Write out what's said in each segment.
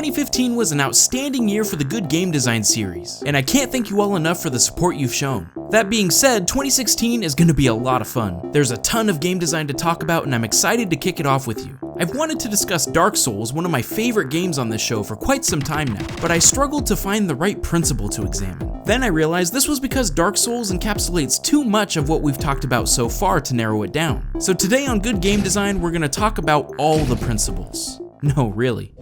2015 was an outstanding year for the Good Game Design series, and I can't thank you all enough for the support you've shown. That being said, 2016 is going to be a lot of fun. There's a ton of game design to talk about, and I'm excited to kick it off with you. I've wanted to discuss Dark Souls, one of my favorite games on this show, for quite some time now, but I struggled to find the right principle to examine. Then I realized this was because Dark Souls encapsulates too much of what we've talked about so far to narrow it down. So today on Good Game Design, we're going to talk about all the principles. No, really.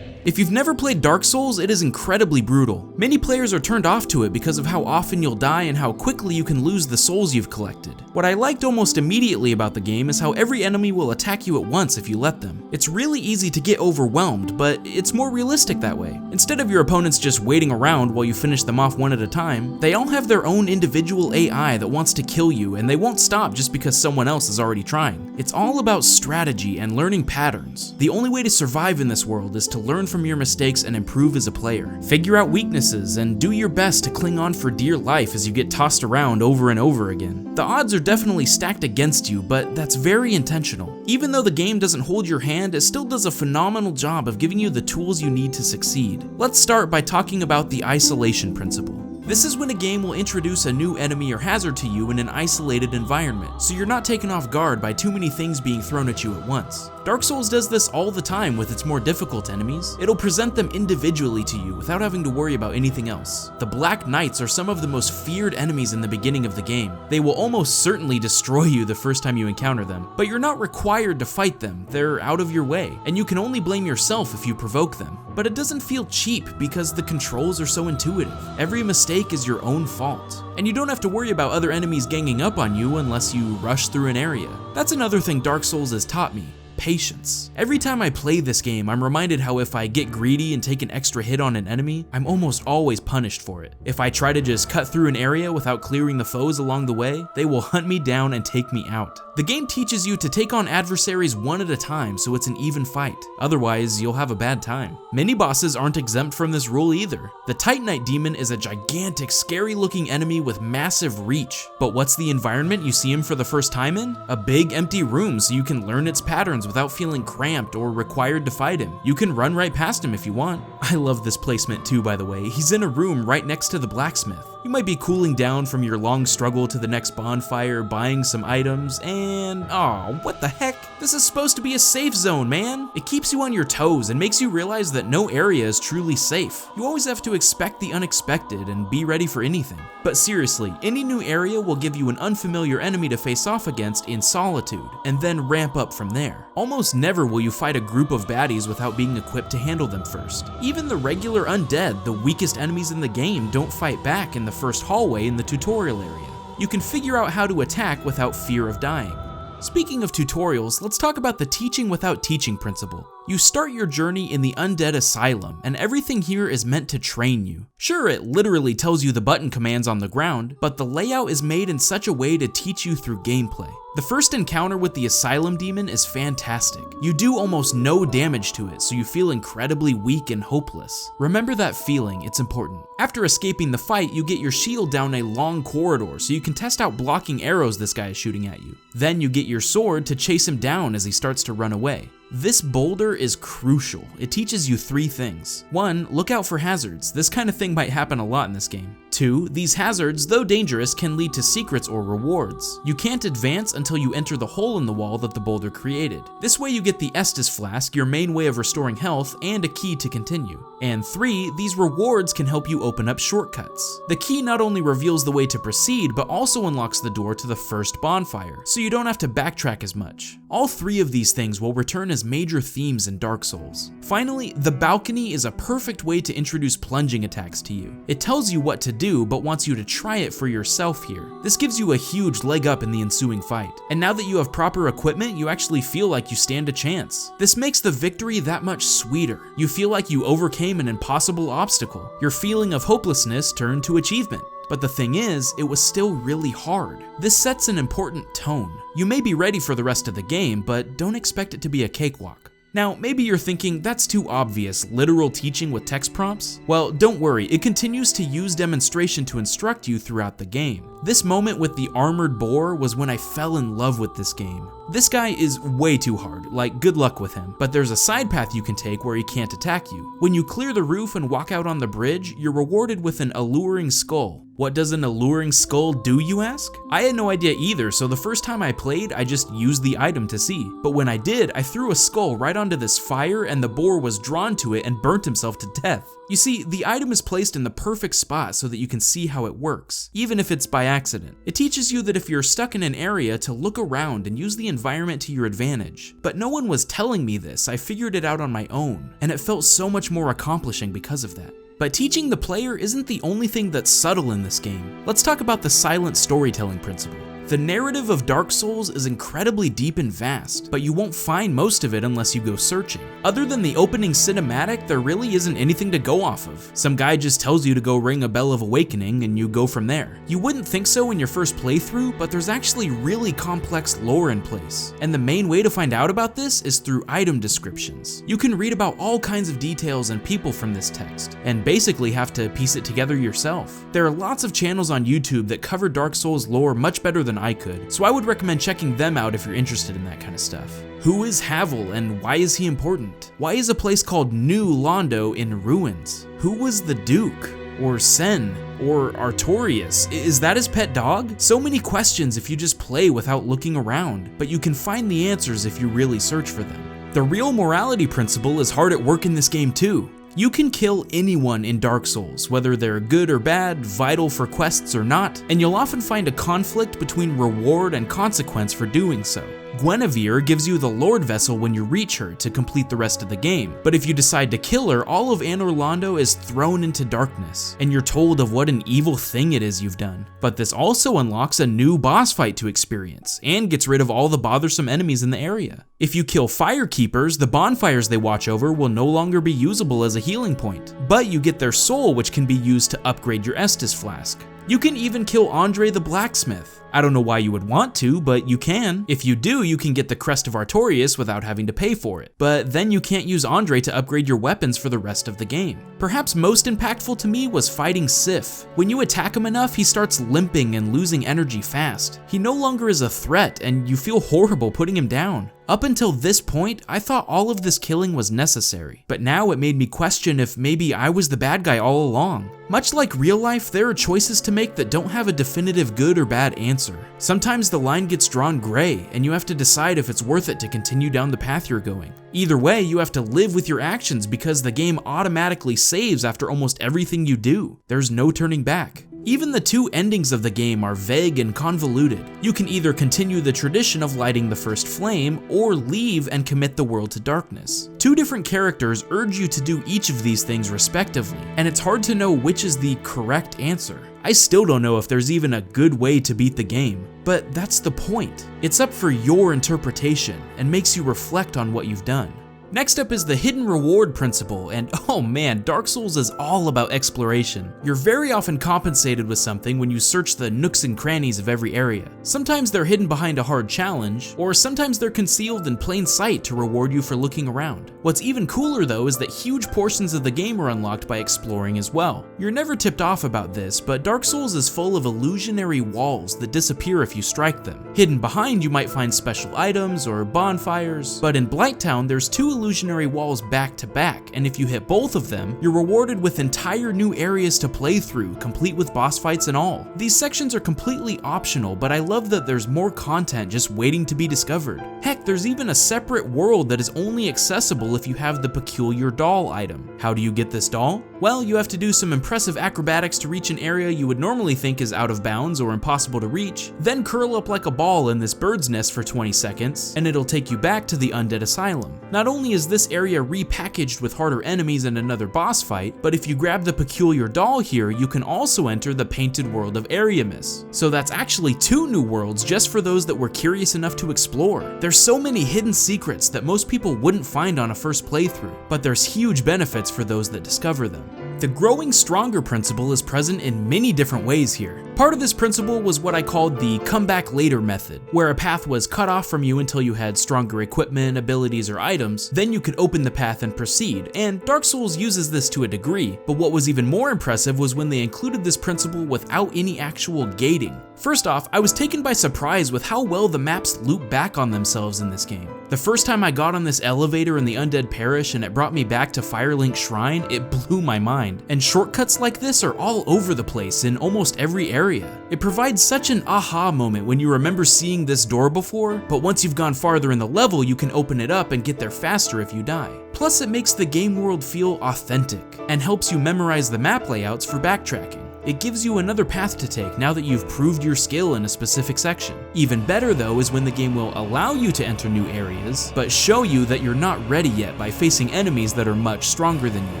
If you've never played Dark Souls, it is incredibly brutal. Many players are turned off to it because of how often you'll die and how quickly you can lose the souls you've collected. What I liked almost immediately about the game is how every enemy will attack you at once if you let them. It's really easy to get overwhelmed, but it's more realistic that way. Instead of your opponents just waiting around while you finish them off one at a time, they all have their own individual AI that wants to kill you, and they won't stop just because someone else is already trying. It's all about strategy and learning patterns. The only way to survive in this world is to learn from your mistakes and improve as a player. Figure out weaknesses and do your best to cling on for dear life as you get tossed around over and over again. The odds are definitely stacked against you, but that's very intentional. Even though the game doesn't hold your hand, it still does a phenomenal job of giving you the tools you need to succeed. Let's start by talking about the isolation principle. This is when a game will introduce a new enemy or hazard to you in an isolated environment, so you're not taken off guard by too many things being thrown at you at once. Dark Souls does this all the time with its more difficult enemies. It'll present them individually to you without having to worry about anything else. The Black Knights are some of the most feared enemies in the beginning of the game. They will almost certainly destroy you the first time you encounter them, but you're not required to fight them. They're out of your way, and you can only blame yourself if you provoke them. But it doesn't feel cheap because the controls are so intuitive. Every mistake is your own fault, and you don't have to worry about other enemies ganging up on you unless you rush through an area. That's another thing Dark Souls has taught me. Patience. Every time I play this game, I'm reminded how if I get greedy and take an extra hit on an enemy, I'm almost always punished for it. If I try to just cut through an area without clearing the foes along the way, they will hunt me down and take me out. The game teaches you to take on adversaries one at a time so it's an even fight. Otherwise, you'll have a bad time. Many bosses aren't exempt from this rule either. The Titanite demon is a gigantic, scary-looking enemy with massive reach. But what's the environment you see him for the first time in? A big, empty room so you can learn its patterns without feeling cramped or required to fight him. You can run right past him if you want. I love this placement too, by the way. He's in a room right next to the blacksmith. You might be cooling down from your long struggle to the next bonfire, buying some items, and oh, what the heck? This is supposed to be a safe zone, man. It keeps you on your toes and makes you realize that no area is truly safe. You always have to expect the unexpected and be ready for anything. But seriously, any new area will give you an unfamiliar enemy to face off against in solitude, and then ramp up from there. Almost never will you fight a group of baddies without being equipped to handle them first. Even the regular undead, the weakest enemies in the game, don't fight back in the first hallway in the tutorial area. You can figure out how to attack without fear of dying. Speaking of tutorials, let's talk about the teaching without teaching principle. You start your journey in the Undead Asylum, and everything here is meant to train you. Sure, it literally tells you the button commands on the ground, but the layout is made in such a way to teach you through gameplay. The first encounter with the Asylum demon is fantastic. You do almost no damage to it, so you feel incredibly weak and hopeless. Remember that feeling, it's important. After escaping the fight, you get your shield down a long corridor so you can test out blocking arrows this guy is shooting at you. Then you get your sword to chase him down as he starts to run away. This boulder is crucial. It teaches you 3 things. 1, look out for hazards. This kind of thing might happen a lot in this game. 2, these hazards, though dangerous, can lead to secrets or rewards. You can't advance until you enter the hole in the wall that the boulder created. This way you get the Estus Flask, your main way of restoring health, and a key to continue. And 3, these rewards can help you open up shortcuts. The key not only reveals the way to proceed, but also unlocks the door to the first bonfire, so you don't have to backtrack as much. All 3 of these things will return as major themes in Dark Souls. Finally, the balcony is a perfect way to introduce plunging attacks to you. It tells you what to do, but wants you to try it for yourself here. This gives you a huge leg up in the ensuing fight. And now that you have proper equipment, you actually feel like you stand a chance. This makes the victory that much sweeter. You feel like you overcame an impossible obstacle. Your feeling of hopelessness turned to achievement. But the thing is, it was still really hard. This sets an important tone. You may be ready for the rest of the game, but don't expect it to be a cakewalk. Now, maybe you're thinking, that's too obvious, literal teaching with text prompts? Well, don't worry, it continues to use demonstration to instruct you throughout the game. This moment with the armored boar was when I fell in love with this game. This guy is way too hard, like good luck with him, but there's a side path you can take where he can't attack you. When you clear the roof and walk out on the bridge, you're rewarded with an alluring skull. What does an alluring skull do, you ask? I had no idea either, so the first time I played, I just used the item to see. But when I did, I threw a skull right onto this fire and the boar was drawn to it and burnt himself to death. You see, the item is placed in the perfect spot so that you can see how it works, even if it's by accident. It teaches you that if you're stuck in an area to look around and use the environment to your advantage. But no one was telling me this, I figured it out on my own, and it felt so much more accomplishing because of that. But teaching the player isn't the only thing that's subtle in this game. Let's talk about the silent storytelling principle. The narrative of Dark Souls is incredibly deep and vast, but you won't find most of it unless you go searching. Other than the opening cinematic, there really isn't anything to go off of. Some guy just tells you to go ring a bell of awakening and you go from there. You wouldn't think so in your first playthrough, but there's actually really complex lore in place. And the main way to find out about this is through item descriptions. You can read about all kinds of details and people from this text, and basically have to piece it together yourself. There are lots of channels on YouTube that cover Dark Souls lore much better than I could, so I would recommend checking them out if you're interested in that kind of stuff. Who is Havel and why is he important? Why is a place called New Londo in ruins? Who was the Duke? Or Sen? Or Artorias? Is that his pet dog? So many questions if you just play without looking around, but you can find the answers if you really search for them. The real morality principle is hard at work in this game too. You can kill anyone in Dark Souls, whether they're good or bad, vital for quests or not, and you'll often find a conflict between reward and consequence for doing so. Guinevere gives you the Lord Vessel when you reach her to complete the rest of the game, but if you decide to kill her, all of Anor Londo is thrown into darkness, and you're told of what an evil thing it is you've done. But this also unlocks a new boss fight to experience, and gets rid of all the bothersome enemies in the area. If you kill Firekeepers, the bonfires they watch over will no longer be usable as a healing point, but you get their soul, which can be used to upgrade your Estus flask. You can even kill Andre the Blacksmith. I don't know why you would want to, but you can. If you do, you can get the Crest of Artorias without having to pay for it. But then you can't use Andre to upgrade your weapons for the rest of the game. Perhaps most impactful to me was fighting Sif. When you attack him enough, he starts limping and losing energy fast. He no longer is a threat, and you feel horrible putting him down. Up until this point, I thought all of this killing was necessary, but now it made me question if maybe I was the bad guy all along. Much like real life, there are choices to make that don't have a definitive good or bad answer. Sometimes the line gets drawn gray, and you have to decide if it's worth it to continue down the path you're going. Either way, you have to live with your actions because the game automatically saves after almost everything you do. There's no turning back. Even the two endings of the game are vague and convoluted. You can either continue the tradition of lighting the first flame, or leave and commit the world to darkness. Two different characters urge you to do each of these things respectively, and it's hard to know which is the correct answer. I still don't know if there's even a good way to beat the game, but that's the point. It's up for your interpretation, and makes you reflect on what you've done. Next up is the hidden reward principle, and oh man, Dark Souls is all about exploration. You're very often compensated with something when you search the nooks and crannies of every area. Sometimes they're hidden behind a hard challenge, or sometimes they're concealed in plain sight to reward you for looking around. What's even cooler though is that huge portions of the game are unlocked by exploring as well. You're never tipped off about this, but Dark Souls is full of illusionary walls that disappear if you strike them. Hidden behind you might find special items or bonfires, but in Blighttown there's two illusionary walls back to back, and if you hit both of them, you're rewarded with entire new areas to play through, complete with boss fights and all. These sections are completely optional, but I love that there's more content just waiting to be discovered. Heck, there's even a separate world that is only accessible if you have the peculiar doll item. How do you get this doll? Well, you have to do some impressive acrobatics to reach an area you would normally think is out of bounds or impossible to reach, then curl up like a ball in this bird's nest for 20 seconds, and it'll take you back to the Undead Asylum. Not only is this area repackaged with harder enemies and another boss fight, but if you grab the peculiar doll here, you can also enter the painted world of Ariamis. So that's actually 2 new worlds just for those that were curious enough to explore. There's so many hidden secrets that most people wouldn't find on a first playthrough, but there's huge benefits for those that discover them. The growing stronger principle is present in many different ways here. Part of this principle was what I called the come back later method, where a path was cut off from you until you had stronger equipment, abilities, or items, then you could open the path and proceed, and Dark Souls uses this to a degree, but what was even more impressive was when they included this principle without any actual gating. First off, I was taken by surprise with how well the maps loop back on themselves in this game. The first time I got on this elevator in the Undead Parish and it brought me back to Firelink Shrine, it blew my mind. And shortcuts like this are all over the place in almost every area. It provides such an aha moment when you remember seeing this door before, but once you've gone farther in the level, you can open it up and get there faster if you die. Plus, it makes the game world feel authentic and helps you memorize the map layouts for backtracking. It gives you another path to take now that you've proved your skill in a specific section. Even better though is when the game will allow you to enter new areas, but show you that you're not ready yet by facing enemies that are much stronger than you.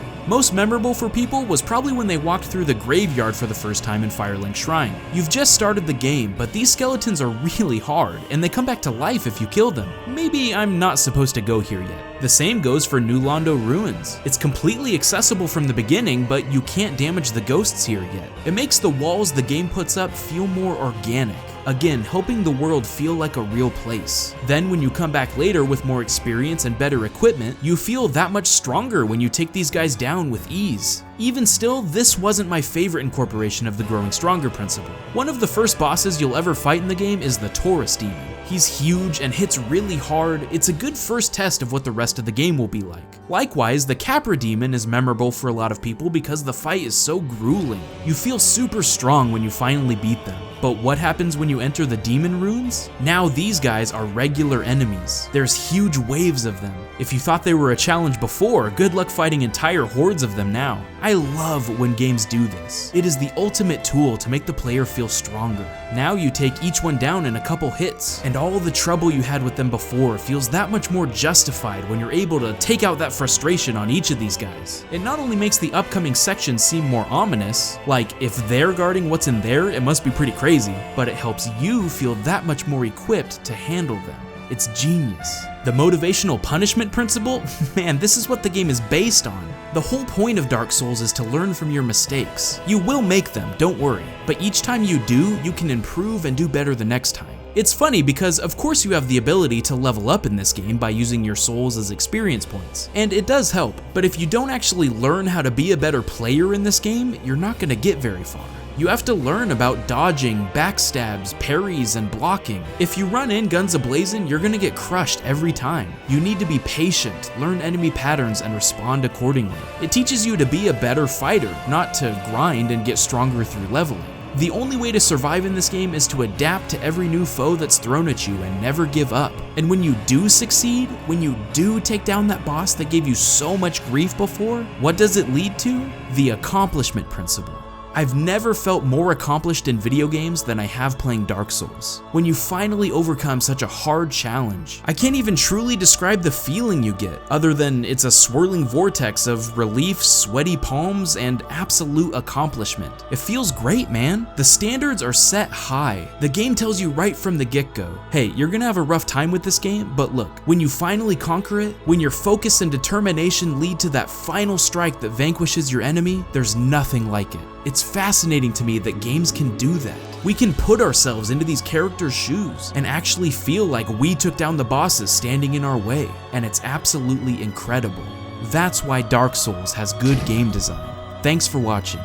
Most memorable for people was probably when they walked through the graveyard for the first time in Firelink Shrine. You've just started the game, but these skeletons are really hard, and they come back to life if you kill them. Maybe I'm not supposed to go here yet. The same goes for New Londo Ruins. It's completely accessible from the beginning, but you can't damage the ghosts here yet. It makes the walls the game puts up feel more organic. Again, helping the world feel like a real place. Then when you come back later with more experience and better equipment, you feel that much stronger when you take these guys down with ease. Even still, this wasn't my favorite incorporation of the growing stronger principle. One of the first bosses you'll ever fight in the game is the Taurus demon. He's huge and hits really hard. It's a good first test of what the rest of the game will be like. Likewise, the Capra demon is memorable for a lot of people because the fight is so grueling. You feel super strong when you finally beat them. But what happens when you enter the demon runes? Now these guys are regular enemies. There's huge waves of them. If you thought they were a challenge before, good luck fighting entire hordes of them now. I love when games do this. It is the ultimate tool to make the player feel stronger. Now you take each one down in a couple hits, and all the trouble you had with them before feels that much more justified when you're able to take out that frustration on each of these guys. It not only makes the upcoming sections seem more ominous, like if they're guarding what's in there, it must be pretty crazy, but it helps you feel that much more equipped to handle them. It's genius. The motivational punishment principle? Man, this is what the game is based on. The whole point of Dark Souls is to learn from your mistakes. You will make them, don't worry, but each time you do, you can improve and do better the next time. It's funny because of course you have the ability to level up in this game by using your souls as experience points, and it does help, but if you don't actually learn how to be a better player in this game, you're not gonna get very far. You have to learn about dodging, backstabs, parries, and blocking. If you run in guns a-blazing, you're gonna get crushed every time. You need to be patient, learn enemy patterns, and respond accordingly. It teaches you to be a better fighter, not to grind and get stronger through leveling. The only way to survive in this game is to adapt to every new foe that's thrown at you and never give up. And when you do succeed, when you do take down that boss that gave you so much grief before, what does it lead to? The accomplishment principle. I've never felt more accomplished in video games than I have playing Dark Souls. When you finally overcome such a hard challenge, I can't even truly describe the feeling you get, other than it's a swirling vortex of relief, sweaty palms, and absolute accomplishment. It feels great, man. The standards are set high. The game tells you right from the get-go, hey, you're gonna have a rough time with this game, but look, when you finally conquer it, when your focus and determination lead to that final strike that vanquishes your enemy, there's nothing like it. It's fascinating to me that games can do that. We can put ourselves into these characters' shoes and actually feel like we took down the bosses standing in our way, and it's absolutely incredible. That's why Dark Souls has good game design. Thanks for watching.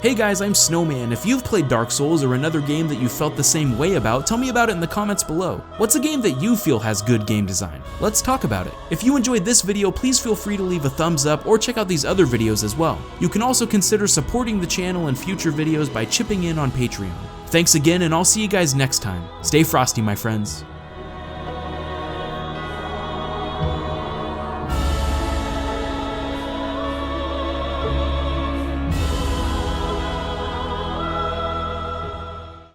Hey guys, I'm Snowman. If you've played Dark Souls or another game that you felt the same way about, tell me about it in the comments below. What's a game that you feel has good game design? Let's talk about it. If you enjoyed this video, please feel free to leave a thumbs up or check out these other videos as well. You can also consider supporting the channel and future videos by chipping in on Patreon. Thanks again, and I'll see you guys next time. Stay frosty, my friends.